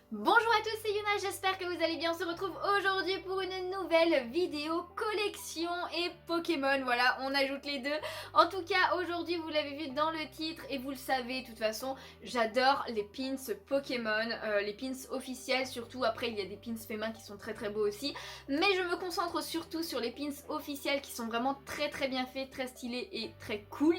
Bonjour à tous, c'est Yuna, j'espère que vous allez bien. On se retrouve aujourd'hui pour une nouvelle vidéo collection et Pokémon. Voilà, on ajoute les deux. En tout cas, aujourd'hui, vous l'avez vu dans le titre et vous le savez, de toute façon, j'adore les pins Pokémon, les pins officiels surtout. Après, il y a des pins faits main qui sont très très beaux aussi. Mais je me concentre surtout sur les pins officiels qui sont vraiment très très bien faits, très stylés et très cool.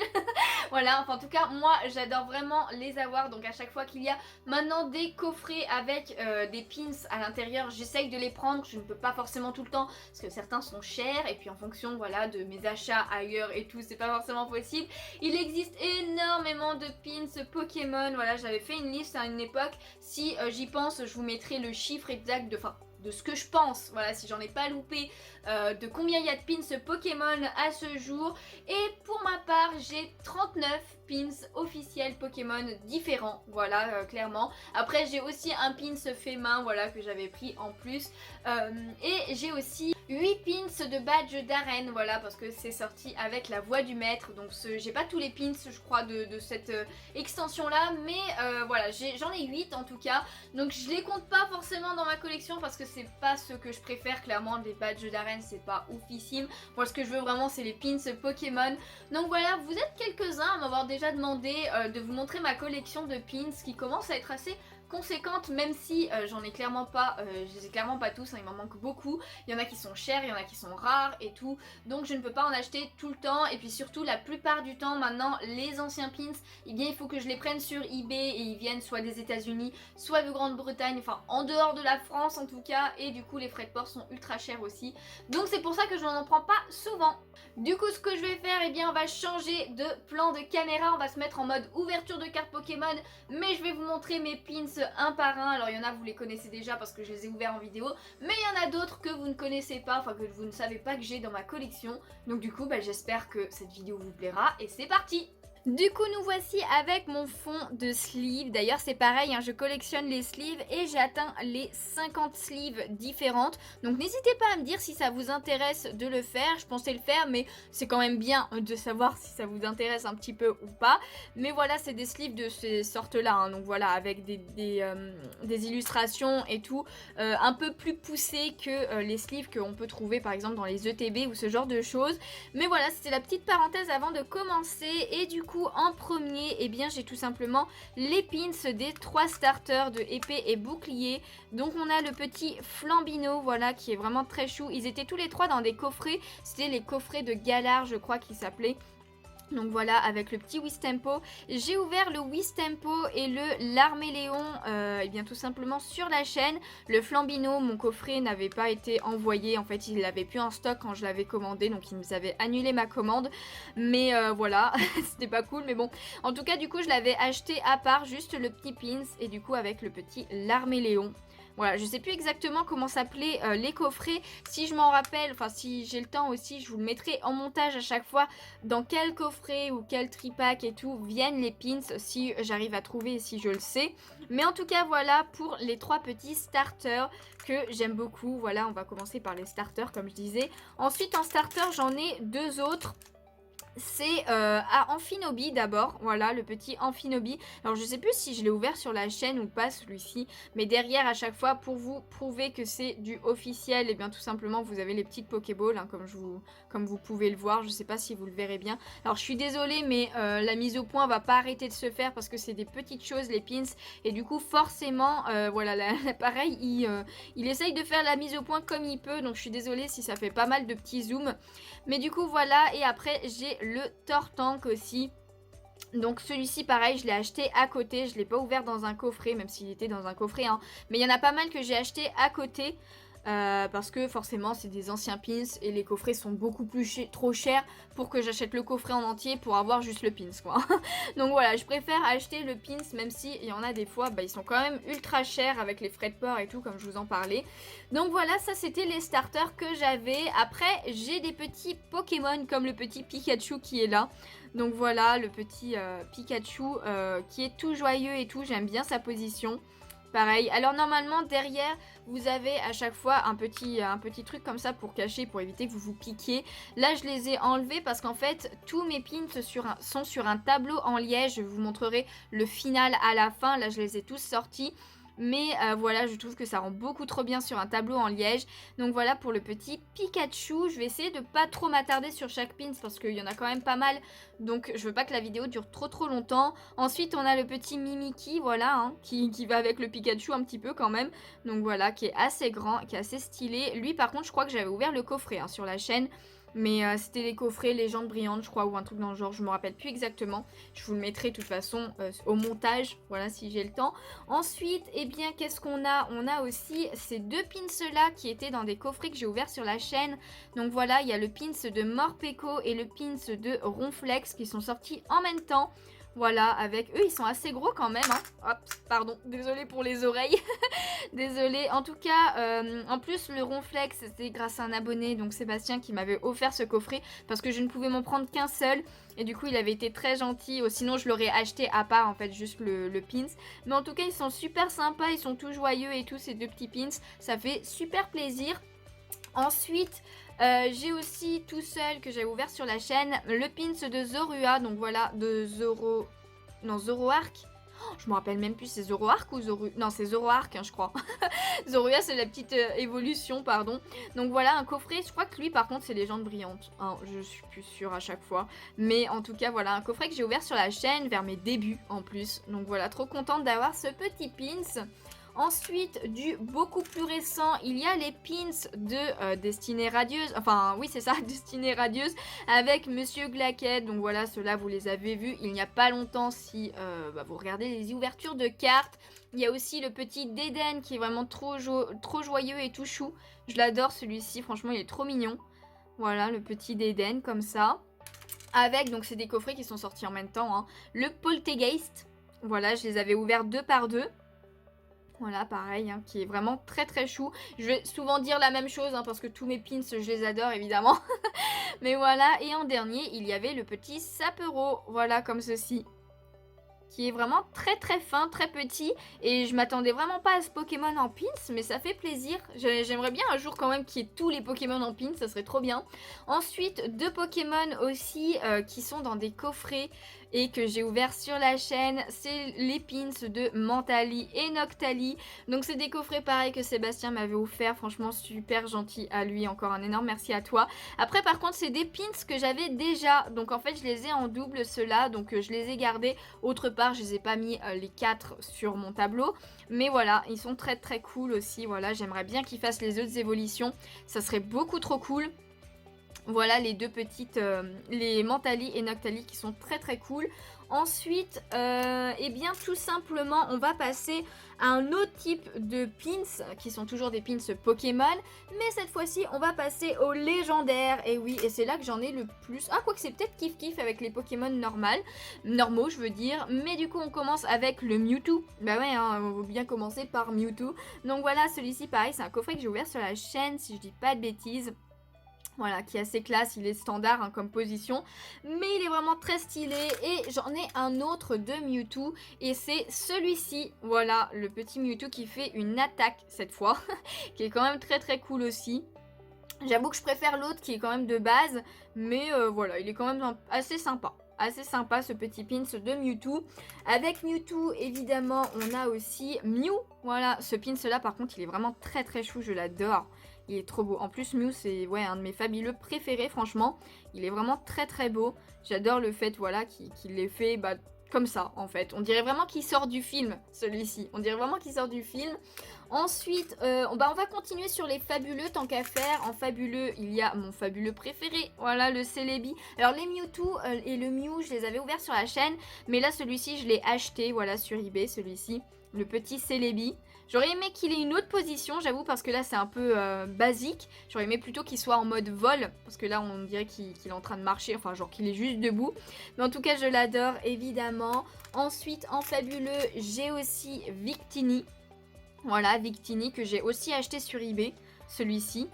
Voilà, enfin en tout cas, moi, j'adore vraiment les avoir. Donc à chaque fois qu'il y a maintenant des coffrets avec des pins à l'intérieur, j'essaye de les prendre. Je ne peux pas forcément tout le temps parce que certains sont chers et puis en fonction voilà de mes achats ailleurs et tout, c'est pas forcément possible. Il existe énormément de pins Pokémon. Voilà, j'avais fait une liste à une époque. Si j'y pense, je vous mettrai le chiffre exact de ce que je pense, voilà, si j'en ai pas loupé, de combien il y a de pins Pokémon à ce jour. Et pour ma part, j'ai 39 pins officiels Pokémon différents, voilà, clairement. Après, j'ai aussi un pins fait main, voilà, que j'avais pris en plus. Et j'ai aussi 8 pins de badge d'arène, voilà, parce que c'est sorti avec la voix du maître. Donc j'ai pas tous les pins, je crois, de cette extension là, mais voilà, j'en ai 8 en tout cas. Donc je les compte pas forcément dans ma collection parce que c'est pas ce que je préfère. Clairement, les badges d'arène, c'est pas oufissime. Moi, ce que je veux vraiment, c'est les pins Pokémon. Donc voilà, vous êtes quelques-uns à m'avoir déjà demandé de vous montrer ma collection de pins qui commence à être assez conséquente, même si j'en ai clairement pas, je les ai clairement pas tous, hein, il m'en manque beaucoup. Il y en a qui sont chers, il y en a qui sont rares et tout, donc je ne peux pas en acheter tout le temps. Et puis surtout, la plupart du temps maintenant, les anciens pins, eh bien il faut que je les prenne sur eBay et ils viennent soit des États-Unis, soit de Grande-Bretagne, enfin en dehors de la France en tout cas, et du coup les frais de port sont ultra chers aussi. Donc c'est pour ça que je n'en prends pas souvent. Du coup, ce que je vais faire, eh bien on va changer de plan de caméra, on va se mettre en mode ouverture de cartes Pokémon, mais je vais vous montrer mes pins un par un. Alors il y en a, vous les connaissez déjà parce que je les ai ouverts en vidéo, mais il y en a d'autres que vous ne connaissez pas, enfin que vous ne savez pas que j'ai dans ma collection. Donc du coup, j'espère que cette vidéo vous plaira et c'est parti! Du coup, nous voici avec mon fond de sleeve. D'ailleurs, c'est pareil, hein, je collectionne les sleeves et j'ai atteint les 50 sleeves différentes. Donc n'hésitez pas à me dire si ça vous intéresse de le faire. Je pensais le faire, mais c'est quand même bien de savoir si ça vous intéresse un petit peu ou pas. Mais voilà, c'est des sleeves de ces sortes-là, hein, donc voilà, avec des illustrations et tout, un peu plus poussées que les sleeves qu'on peut trouver par exemple dans les ETB ou ce genre de choses. Mais voilà, c'était la petite parenthèse avant de commencer. Et du coup, en premier, eh bien j'ai tout simplement les pins des 3 starters de épée et bouclier. Donc on a le petit Flambino, voilà, qui est vraiment très chou. Ils étaient tous les 3 dans des coffrets, c'était les coffrets de Galar, je crois qu'ils s'appelaient. Donc voilà, avec le petit Wistempo. J'ai ouvert le Wistempo et le Larméléon, et bien tout simplement sur la chaîne. Le Flambino, mon coffret n'avait pas été envoyé. En fait, il l'avait plus en stock quand je l'avais commandé. Donc, ils nous avaient annulé ma commande. Mais voilà, c'était pas cool. Mais bon, en tout cas, du coup, je l'avais acheté à part, juste le petit pins. Et du coup, avec le petit Larméléon. Voilà, je sais plus exactement comment s'appelaient les coffrets. Si je m'en rappelle, enfin si j'ai le temps aussi, je vous le mettrai en montage à chaque fois dans quel coffret ou quel tripack et tout viennent les pins, si j'arrive à trouver et si je le sais. Mais en tout cas, voilà pour les 3 petits starters que j'aime beaucoup. Voilà, on va commencer par les starters comme je disais. Ensuite, en starter, j'en ai 2 autres. C'est à Amphinobi d'abord, voilà le petit Amphinobi. Alors je sais plus si je l'ai ouvert sur la chaîne ou pas celui-ci, mais derrière à chaque fois pour vous prouver que c'est du officiel, et bien tout simplement vous avez les petites Pokéballs, hein, comme vous pouvez le voir, je sais pas si vous le verrez bien. Alors je suis désolée mais la mise au point va pas arrêter de se faire parce que c'est des petites choses les pins, et du coup forcément voilà l'appareil il essaye de faire la mise au point comme il peut, donc je suis désolée si ça fait pas mal de petits zooms. Mais du coup voilà, et après j'ai le Tortank aussi. Donc celui-ci pareil, je l'ai acheté à côté, je ne l'ai pas ouvert dans un coffret, même s'il était dans un coffret, hein. Mais il y en a pas mal que j'ai acheté à côté. Parce que forcément c'est des anciens pins et les coffrets sont beaucoup plus trop chers pour que j'achète le coffret en entier pour avoir juste le pins quoi. Donc voilà, je préfère acheter le pins même si il y en a des fois ils sont quand même ultra chers avec les frais de port et tout comme je vous en parlais. Donc voilà, ça c'était les starters que j'avais. Après j'ai des petits Pokémon comme le petit Pikachu qui est là. Donc voilà le petit Pikachu qui est tout joyeux et tout, j'aime bien sa position. Pareil, alors normalement derrière vous avez à chaque fois un petit truc comme ça pour cacher, pour éviter que vous vous piquiez. Là je les ai enlevés parce qu'en fait tous mes pins sont sur un tableau en liège. Je vous montrerai le final à la fin, là je les ai tous sortis. mais voilà, je trouve que ça rend beaucoup trop bien sur un tableau en liège. Donc voilà pour le petit Pikachu. Je vais essayer de pas trop m'attarder sur chaque pins parce qu'il y en a quand même pas mal, donc je veux pas que la vidéo dure trop longtemps. Ensuite on a le petit Mimikyu, voilà, hein, qui va avec le Pikachu un petit peu quand même. Donc voilà, qui est assez grand, qui est assez stylé. Lui par contre je crois que j'avais ouvert le coffret hein, sur la chaîne. Mais c'était les coffrets Légendes Brillantes je crois, ou un truc dans le genre, je me rappelle plus exactement. Je vous le mettrai de toute façon au montage, voilà, si j'ai le temps. Ensuite, eh bien, qu'est-ce qu'on a? On a aussi ces deux pins là qui étaient dans des coffrets que j'ai ouverts sur la chaîne. Donc voilà, il y a le pins de Morpeko et le pins de Ronflex qui sont sortis en même temps. Voilà, avec eux, ils sont assez gros quand même. Hein. Hop, pardon, désolée pour les oreilles. Désolée. En tout cas, en plus, le Ronflex, c'était grâce à un abonné, donc Sébastien, qui m'avait offert ce coffret parce que je ne pouvais m'en prendre qu'un seul. Et du coup, il avait été très gentil. Sinon, je l'aurais acheté à part, en fait, juste le pins. Mais en tout cas, ils sont super sympas. Ils sont tout joyeux et tout, ces deux petits pins. Ça fait super plaisir. Ensuite, j'ai aussi tout seul que j'avais ouvert sur la chaîne le pins de Zorua, donc voilà, de Zoroark. Oh, je me rappelle même plus, c'est Zoroark ou Zoru... Non, c'est Zoroark, hein, je crois. Zorua, c'est la petite évolution, pardon. Donc voilà, un coffret, je crois que lui, par contre, c'est Légende Brillante. Hein, je suis plus sûre à chaque fois. Mais en tout cas, voilà, un coffret que j'ai ouvert sur la chaîne, vers mes débuts en plus. Donc voilà, trop contente d'avoir ce petit pins. Ensuite, du beaucoup plus récent, il y a les pins de Destinée Radieuse. Enfin, oui, c'est ça, Destinée Radieuse avec Monsieur Glaquette. Donc voilà, ceux-là, vous les avez vus il n'y a pas longtemps si vous regardez les ouvertures de cartes. Il y a aussi le petit Dédenne qui est vraiment trop joyeux et tout chou. Je l'adore celui-ci, franchement, il est trop mignon. Voilà, le petit Dédenne comme ça. Avec, donc c'est des coffrets qui sont sortis en même temps, hein, le Poltergeist. Voilà, je les avais ouverts 2 par 2. Voilà, pareil, hein, qui est vraiment très chou. Je vais souvent dire la même chose, hein, parce que tous mes pins, je les adore, évidemment. Mais voilà, et en dernier, il y avait le petit Sapero, voilà, comme ceci. Qui est vraiment très fin, très petit. Et je m'attendais vraiment pas à ce Pokémon en pins, mais ça fait plaisir. J'aimerais bien un jour quand même qu'il y ait tous les Pokémon en pins, ça serait trop bien. Ensuite, 2 Pokémon aussi qui sont dans des coffrets et que j'ai ouvert sur la chaîne. C'est les pins de Mentali et Noctali. Donc c'est des coffrets pareils que Sébastien m'avait offert. Franchement, super gentil à lui. Encore un énorme merci à toi. Après, par contre, c'est des pins que j'avais déjà. Donc en fait, je les ai en double, ceux-là. Donc je les ai gardés autre part. Je les ai pas mis les 4 sur mon tableau. Mais voilà, ils sont très cool aussi. Voilà, j'aimerais bien qu'ils fassent les autres évolutions. Ça serait beaucoup trop cool. Voilà les deux petites, les Mentali et Noctali qui sont très cool. Ensuite, eh bien tout simplement, on va passer à un autre type de pins, qui sont toujours des pins Pokémon. Mais cette fois-ci, on va passer aux légendaires. Et oui, et c'est là que j'en ai le plus. Ah, quoique c'est peut-être kiff avec les Pokémon normaux, je veux dire. Mais du coup, on commence avec le Mewtwo. Bah ouais, hein, on va bien commencer par Mewtwo. Donc voilà, celui-ci, pareil, c'est un coffret que j'ai ouvert sur la chaîne, si je dis pas de bêtises. Voilà, qui est assez classe, il est standard hein, comme position, mais il est vraiment très stylé. Et j'en ai un autre de Mewtwo, et c'est celui-ci. Voilà, le petit Mewtwo qui fait une attaque cette fois, qui est quand même très cool aussi. J'avoue que je préfère l'autre qui est quand même de base, mais voilà, il est quand même assez sympa. Assez sympa ce petit pins de Mewtwo. Avec Mewtwo, évidemment, on a aussi Mew. Voilà, ce pins là par contre, il est vraiment très chou, je l'adore. Il est trop beau. En plus, Mew, c'est ouais, un de mes fabuleux préférés, franchement. Il est vraiment très beau. J'adore le fait voilà, qu'il l'ait fait comme ça, en fait. On dirait vraiment qu'il sort du film, celui-ci. On dirait vraiment qu'il sort du film. Ensuite, on va continuer sur les fabuleux, tant qu'à faire. En fabuleux, il y a mon fabuleux préféré. Voilà, le Celebi. Alors, les Mewtwo et le Mew, je les avais ouverts sur la chaîne. Mais là, celui-ci, je l'ai acheté, voilà, sur eBay, celui-ci. Le petit Celebi. J'aurais aimé qu'il ait une autre position, j'avoue, parce que là c'est un peu basique. J'aurais aimé plutôt qu'il soit en mode vol, parce que là on dirait qu'il est en train de marcher, enfin genre qu'il est juste debout. Mais en tout cas je l'adore évidemment. Ensuite en fabuleux j'ai aussi Victini. Voilà, Victini que j'ai aussi acheté sur eBay, celui-ci.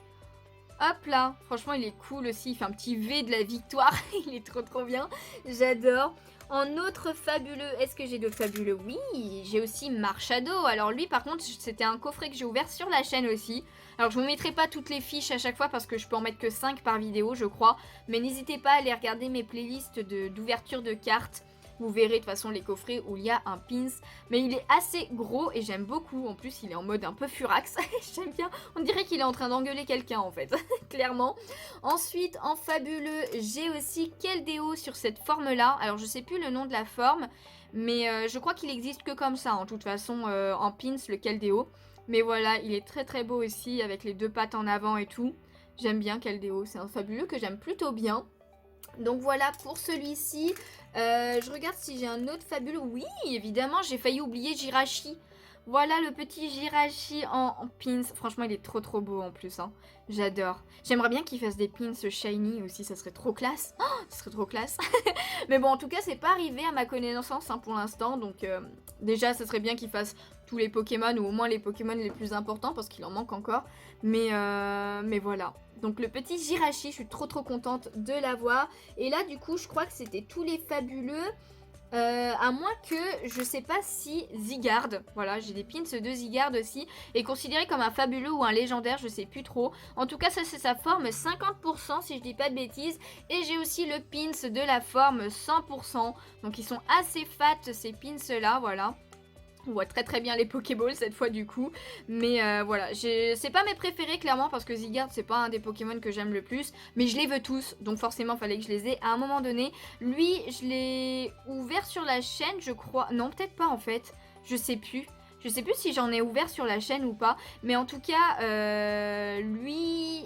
Hop là, franchement il est cool aussi, il fait un petit V de la victoire, il est trop bien, j'adore. En autre fabuleux, est-ce que j'ai d'autres fabuleux? Oui, j'ai aussi Marshado. Alors lui par contre, c'était un coffret que j'ai ouvert sur la chaîne aussi. Alors je vous mettrai pas toutes les fiches à chaque fois parce que je peux en mettre que 5 par vidéo je crois. Mais n'hésitez pas à aller regarder mes playlists d'ouverture de cartes. Vous verrez de toute façon les coffrets où il y a un pins. Mais il est assez gros et j'aime beaucoup. En plus, il est en mode un peu furax. J'aime bien. On dirait qu'il est en train d'engueuler quelqu'un en fait. Clairement. Ensuite, en fabuleux, j'ai aussi Keldeo sur cette forme-là. Alors, je sais plus le nom de la forme. Mais je crois qu'il existe que comme ça. En toute façon, en pins, le Keldeo. Mais voilà, il est très très beau aussi avec les deux pattes en avant et tout. J'aime bien Keldeo. C'est un fabuleux que j'aime plutôt bien. Donc voilà pour celui-ci. Je regarde si j'ai un autre fabuleux. Oui, évidemment, j'ai failli oublier Jirachi. Voilà le petit Jirachi en pins. Franchement, il est trop trop beau en plus. Hein. J'adore. J'aimerais bien qu'il fasse des pins shiny aussi. Ça serait trop classe. Oh, ça serait trop classe. Mais bon, en tout cas, c'est pas arrivé à ma connaissance hein, pour l'instant. Donc déjà, ça serait bien qu'il fasse tous les Pokémon ou au moins les Pokémon les plus importants parce qu'il en manque encore. Mais voilà. Donc le petit Jirachi, je suis trop trop contente de l'avoir. Et là du coup je crois que c'était tous les fabuleux. À moins que je sais pas si Zygarde, voilà j'ai des pins de Zygarde aussi, est considéré comme un fabuleux ou un légendaire, je sais plus trop. En tout cas ça c'est sa forme 50% si je dis pas de bêtises. Et j'ai aussi le pins de la forme 100%. Donc ils sont assez fat ces pins là, voilà. On voit très très bien les Pokéballs cette fois du coup. Mais voilà, c'est pas mes préférés clairement parce que Zygarde c'est pas un des Pokémon que j'aime le plus. Mais je les veux tous, donc forcément fallait que je les ai à un moment donné. Lui, je l'ai ouvert sur la chaîne je crois. Non peut-être pas en fait, je sais plus. Je sais plus si j'en ai ouvert sur la chaîne ou pas. Mais en tout cas, lui,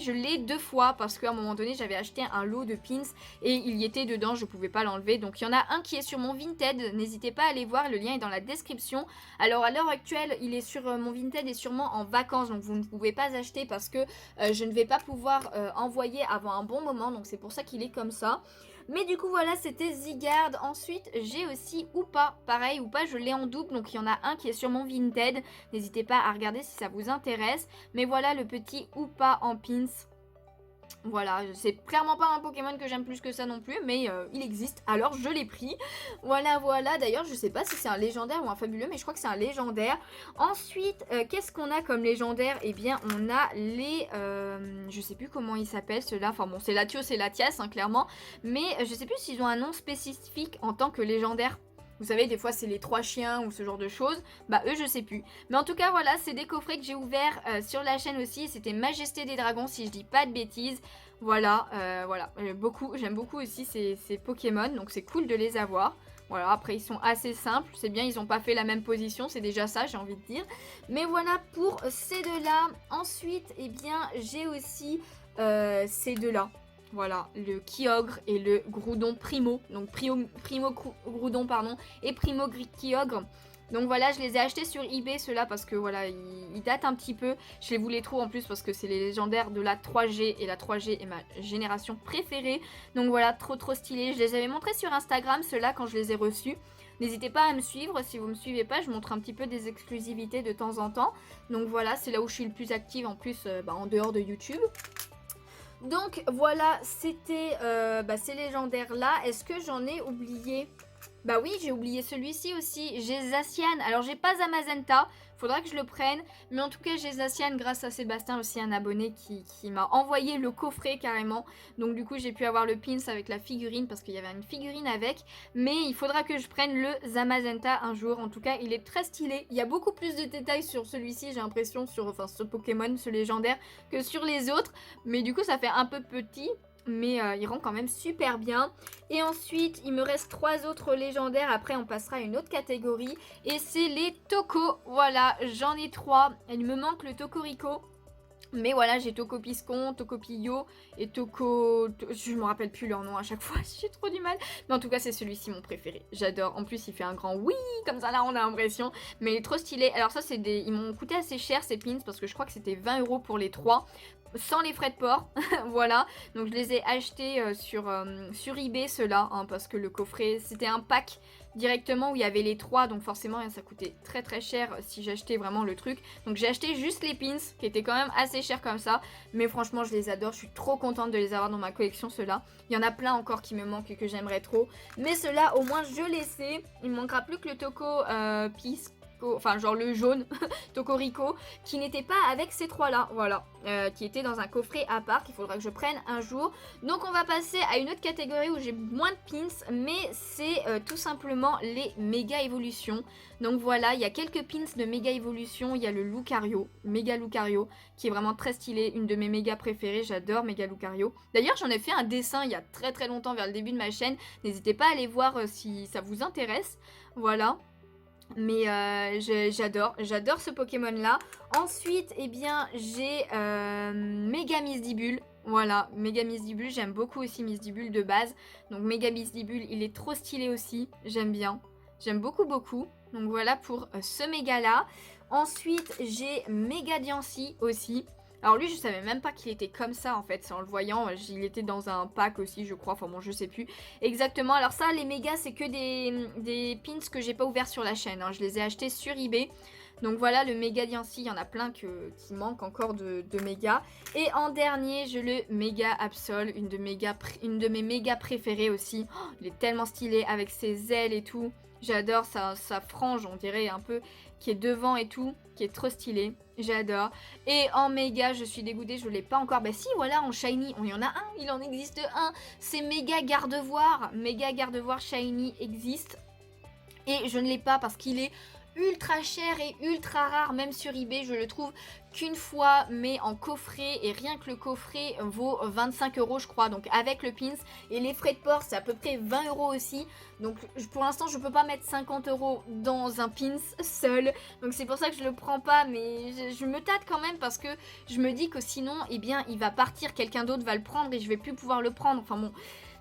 je l'ai 2 fois. Parce qu'à un moment donné, j'avais acheté un lot de pins. Et il y était dedans, je pouvais pas l'enlever. Donc il y en a un qui est sur mon Vinted. N'hésitez pas à aller voir, le lien est dans la description. Alors à l'heure actuelle, il est sur mon Vinted et sûrement en vacances. Donc vous ne pouvez pas acheter parce que je ne vais pas pouvoir envoyer avant un bon moment. Donc c'est pour ça qu'il est comme ça. Mais du coup voilà c'était Zygarde. Ensuite j'ai aussi Hoopa. Pareil Hoopa je l'ai en double. Donc il y en a un qui est sur mon Vinted. N'hésitez pas à regarder si ça vous intéresse. Mais voilà le petit Hoopa en pins. Voilà, c'est clairement pas un Pokémon que j'aime plus que ça non plus, mais il existe, alors je l'ai pris. Voilà, voilà, d'ailleurs je sais pas si c'est un légendaire ou un fabuleux, mais je crois que c'est un légendaire. Ensuite, qu'est-ce qu'on a comme légendaire? Eh bien, on a les... je sais plus comment ils s'appellent ceux-là, enfin bon, c'est Latios et Latias, hein, clairement. Mais je sais plus s'ils ont un nom spécifique en tant que légendaire. Vous savez, des fois, c'est les 3 chiens ou ce genre de choses. Bah, eux, je sais plus. Mais en tout cas, voilà, c'est des coffrets que j'ai ouverts sur la chaîne aussi. C'était Majesté des Dragons, si je dis pas de bêtises. Voilà, j'aime beaucoup aussi ces Pokémon. Donc, c'est cool de les avoir. Voilà, après, ils sont assez simples. C'est bien, ils n'ont pas fait la même position. C'est déjà ça, j'ai envie de dire. Mais voilà pour ces deux-là. Ensuite, eh bien, j'ai aussi ces deux-là. Voilà, le Kyogre et le Groudon Primo. Donc Primo Groudon, pardon, et Primo Kyogre. Donc voilà, je les ai achetés sur eBay, ceux-là, parce que voilà, ils datent un petit peu. Je les voulais trop en plus parce que c'est les légendaires de la 3G. Et la 3G est ma génération préférée. Donc voilà, trop trop stylé. Je les avais montrés sur Instagram, ceux-là, quand je les ai reçus. N'hésitez pas à me suivre, si vous me suivez pas, je montre un petit peu des exclusivités de temps en temps. Donc voilà, c'est là où je suis le plus active en plus, en dehors de YouTube. Donc voilà, c'était ces légendaires là. Est-ce que j'en ai oublié? Bah oui, j'ai oublié celui-ci aussi. J'ai Zacian. Alors j'ai pas Zamazenta, faudra que je le prenne. Mais en tout cas j'ai Zacian grâce à Sébastien aussi, un abonné qui m'a envoyé le coffret carrément. Donc du coup j'ai pu avoir le pins avec la figurine parce qu'il y avait une figurine avec. Mais il faudra que je prenne le Zamazenta un jour. En tout cas il est très stylé. Il y a beaucoup plus de détails sur celui-ci, j'ai l'impression, sur ce Pokémon, ce légendaire, que sur les autres. Mais du coup ça fait un peu petit. Mais il rend quand même super bien. Et ensuite, il me reste 3 autres légendaires. Après, on passera à une autre catégorie. Et c'est les Toko. Voilà, j'en ai 3. Il me manque le Tokorico. Mais voilà, j'ai Tokopiscon, Tokopillo et Toko... Je me rappelle plus leur nom à chaque fois, j'ai trop du mal. Mais en tout cas, c'est celui-ci mon préféré. J'adore. En plus, il fait un grand oui, comme ça là, on a l'impression. Mais il est trop stylé. Alors ça, c'est des... Ils m'ont coûté assez cher ces pins parce que je crois que c'était 20 € pour les 3. Sans les frais de port, voilà. Donc je les ai achetés sur eBay ceux-là, hein, parce que le coffret, c'était un pack directement où il y avait les 3, donc forcément ça coûtait très très cher si j'achetais vraiment le truc. Donc j'ai acheté juste les pins, qui étaient quand même assez chers comme ça, mais franchement je les adore, je suis trop contente de les avoir dans ma collection ceux-là. Il y en a plein encore qui me manquent et que j'aimerais trop, mais ceux-là au moins je les sais. Il me manquera plus que le Toko Tocorico, enfin genre le jaune Tocorico, qui n'était pas avec ces trois-là, voilà, qui était dans un coffret à part qu'il faudra que je prenne un jour. Donc on va passer à une autre catégorie où j'ai moins de pins, mais c'est tout simplement les méga évolutions. Donc voilà, il y a quelques pins de méga évolution, il y a le Lucario, méga Lucario, qui est vraiment très stylé, une de mes méga préférées, j'adore méga Lucario. D'ailleurs j'en ai fait un dessin il y a très longtemps vers le début de ma chaîne, n'hésitez pas à aller voir si ça vous intéresse, voilà. Mais j'adore ce Pokémon là. Ensuite, eh bien, j'ai Mega Misdibule. Voilà, Mega Misdibule, j'aime beaucoup aussi Misdibule de base. Donc Mega Misdibule, il est trop stylé aussi, j'aime bien. J'aime beaucoup. Donc voilà pour ce méga là. Ensuite, j'ai Mega Diancie aussi. Alors lui, je savais même pas qu'il était comme ça en fait, en le voyant, il était dans un pack aussi je crois, enfin bon je sais plus exactement. Alors ça, les mégas, c'est que des pins que j'ai pas ouverts sur la chaîne, hein. Je les ai achetés sur eBay. Donc voilà, le méga Diancie, il y en a plein qui manquent encore de méga. Et en dernier, j'ai le méga Absol, une de mes méga préférées aussi. Oh, il est tellement stylé avec ses ailes et tout. J'adore sa frange, on dirait un peu, qui est devant et tout, qui est trop stylé. J'adore. Et en méga, je suis dégoûtée, je l'ai pas encore. Bah si, voilà, en shiny, il y en a un, il en existe un. C'est méga Gardevoir. Méga Gardevoir shiny existe. Et je ne l'ai pas parce qu'il est ultra cher et ultra rare, même sur eBay, je le trouve qu'une fois, mais en coffret, et rien que le coffret vaut 25 € je crois, donc avec le pins, et les frais de port c'est à peu près 20 € aussi, donc pour l'instant je peux pas mettre 50 € dans un pins seul, donc c'est pour ça que je le prends pas, mais je me tâte quand même parce que je me dis que sinon, eh bien il va partir, quelqu'un d'autre va le prendre et je vais plus pouvoir le prendre, enfin bon.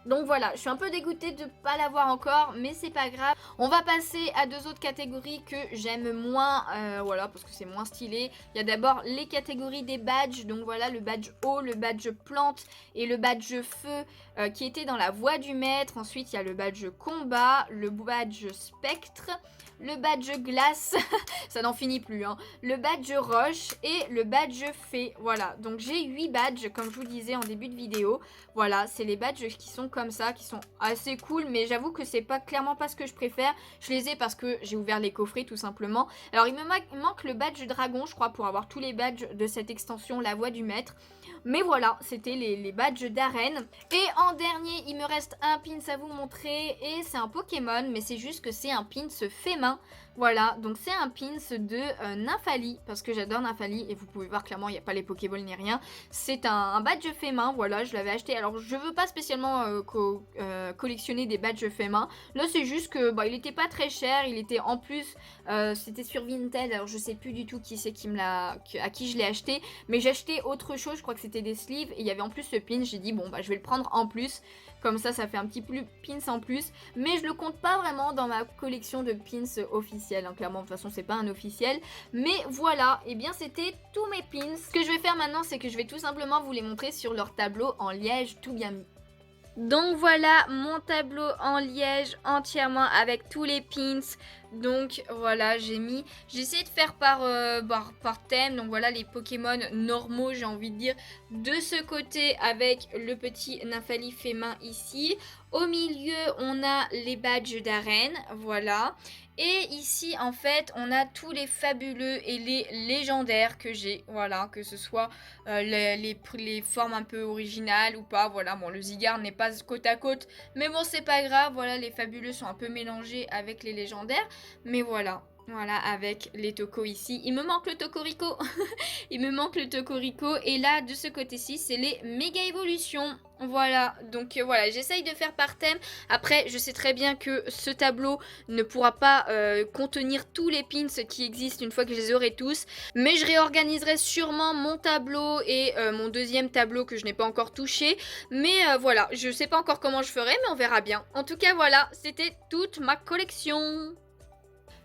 Donc voilà, je suis un peu dégoûtée de ne pas l'avoir encore, mais c'est pas grave. On va passer à deux autres catégories que j'aime moins, voilà, parce que c'est moins stylé. Il y a d'abord les catégories des badges, donc voilà, le badge eau, le badge plante et le badge feu qui était dans la voie du maître. Ensuite, il y a le badge combat, le badge spectre, le badge glace, ça n'en finit plus, hein, le badge roche et le badge fée. Voilà, donc j'ai 8 badges, comme je vous disais en début de vidéo. Voilà, c'est les badges qui sont comme ça, qui sont assez cool, mais j'avoue que c'est pas clairement pas ce que je préfère. Je les ai parce que j'ai ouvert les coffrets tout simplement. Alors il me manque le badge dragon, je crois, pour avoir tous les badges de cette extension, la voie du maître. Mais voilà, c'était les badges d'arène. Et en dernier, il me reste un pins à vous montrer. Et c'est un Pokémon, mais c'est juste que c'est un pins fait main. Voilà, donc c'est un pins de Nymphali, parce que j'adore Nymphali. Et vous pouvez voir clairement, il n'y a pas les Pokéballs ni rien. C'est un badge fait main, voilà, je l'avais acheté. Alors je veux pas spécialement collectionner des badges fait main. Là c'est juste que bah, il était pas très cher. Il était en plus, c'était sur Vinted. Alors je sais plus du tout qui c'est à qui je l'ai acheté. Mais j'ai acheté autre chose, je crois que c'était des sleeves. Et il y avait en plus ce pin, j'ai dit bon bah je vais le prendre en plus. Comme ça fait un petit pins en plus. Mais je le compte pas vraiment dans ma collection de pins officiels, hein. Clairement, de toute façon, c'est pas un officiel. Mais voilà, et bien c'était tous mes pins. Ce que je vais faire maintenant, c'est que je vais tout simplement vous les montrer sur leur tableau en liège tout bien mis. Donc voilà mon tableau en liège entièrement avec tous les pins. Donc voilà, j'ai essayé de faire par thème. Donc voilà les Pokémon normaux, j'ai envie de dire, de ce côté avec le petit Nymphali fait main ici. Au milieu, on a les badges d'arène, voilà. Et ici, en fait, on a tous les fabuleux et les légendaires que j'ai, voilà, que ce soit les formes un peu originales ou pas, voilà. Bon, le Zygarde n'est pas côte à côte, mais bon, c'est pas grave, voilà, les fabuleux sont un peu mélangés avec les légendaires, mais voilà. Voilà, avec les tocos ici. Il me manque le Tocorico. Il me manque le Tocorico. Et là, de ce côté-ci, c'est les méga évolutions. Voilà, donc voilà, j'essaye de faire par thème. Après, je sais très bien que ce tableau ne pourra pas contenir tous les pins qui existent une fois que je les aurai tous. Mais je réorganiserai sûrement mon tableau et mon deuxième tableau que je n'ai pas encore touché. Mais voilà, je sais pas encore comment je ferai, mais on verra bien. En tout cas, voilà, c'était toute ma collection.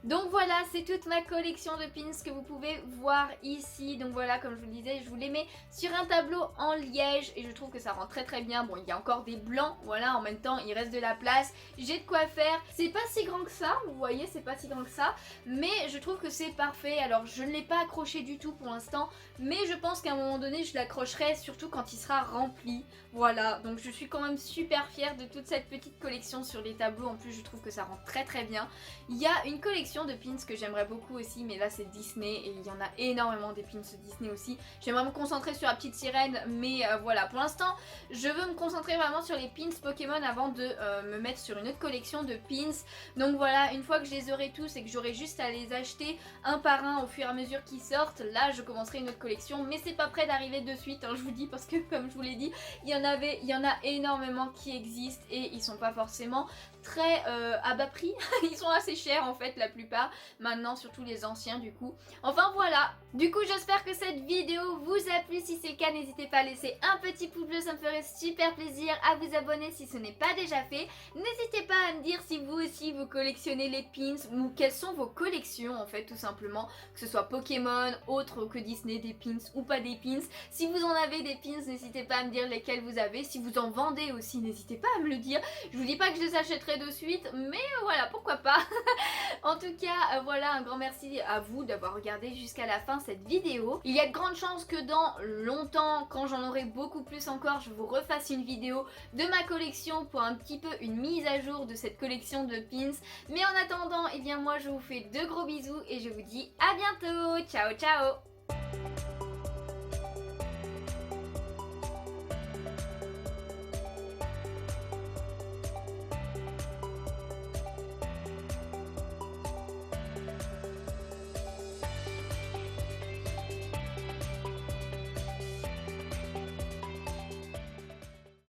Donc voilà, c'est toute ma collection de pins que vous pouvez voir ici. Donc voilà, comme je vous le disais, je vous les mets sur un tableau en liège et je trouve que ça rend très bien. Bon, il y a encore des blancs, voilà, en même temps, il reste de la place. J'ai de quoi faire. C'est pas si grand que ça, vous voyez, c'est pas si grand que ça. Mais je trouve que c'est parfait. Alors, je ne l'ai pas accroché du tout pour l'instant. Mais je pense qu'à un moment donné, je l'accrocherai, surtout quand il sera rempli. Voilà, donc je suis quand même super fière de toute cette petite collection sur les tableaux. En plus, je trouve que ça rend très bien. Il y a une collection collection de pins que j'aimerais beaucoup aussi, mais là c'est Disney et il y en a énormément des pins Disney aussi. J'aimerais me concentrer sur la petite sirène, mais voilà, pour l'instant je veux me concentrer vraiment sur les pins Pokémon avant de me mettre sur une autre collection de pins. Donc voilà, une fois que je les aurai tous et que j'aurai juste à les acheter un par un au fur et à mesure qu'ils sortent, là je commencerai une autre collection, mais c'est pas prêt d'arriver de suite, hein, je vous dis, parce que comme je vous l'ai dit, il y en a énormément qui existent et ils sont pas forcément très à bas prix. Ils sont assez chers en fait la plupart, maintenant surtout les anciens du coup. Enfin voilà, du coup j'espère que cette vidéo vous a plu. Si c'est le cas, n'hésitez pas à laisser un petit pouce bleu, ça me ferait super plaisir, à vous abonner si ce n'est pas déjà fait. N'hésitez pas à me dire si vous aussi vous collectionnez les pins ou quelles sont vos collections en fait tout simplement, que ce soit Pokémon, autre que Disney, des pins ou pas des pins. Si vous en avez des pins, n'hésitez pas à me dire lesquels vous avez. Si vous en vendez aussi, n'hésitez pas à me le dire. Je vous dis pas que je les achèterai de suite, mais voilà, pourquoi pas. En tout cas, voilà, un grand merci à vous d'avoir regardé jusqu'à la fin cette vidéo. Il y a de grandes chances que dans longtemps, quand j'en aurai beaucoup plus encore, je vous refasse une vidéo de ma collection pour un petit peu une mise à jour de cette collection de pins. Mais en attendant, eh bien moi je vous fais de gros bisous et je vous dis à bientôt. Ciao ciao.